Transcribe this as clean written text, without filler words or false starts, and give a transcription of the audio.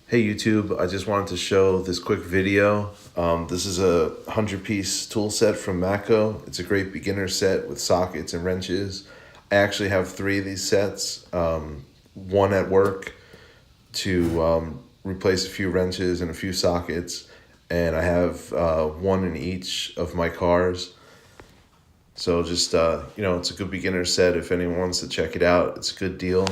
Hey YouTube, I just wanted to show this quick video. This is a 100-piece tool set from Matco. It's a great beginner set with sockets and wrenches. I actually have three of these sets, one at work to replace a few wrenches and a few sockets, and I have one in each of my cars. So just, it's a good beginner set if anyone wants to check it out. It's a good deal.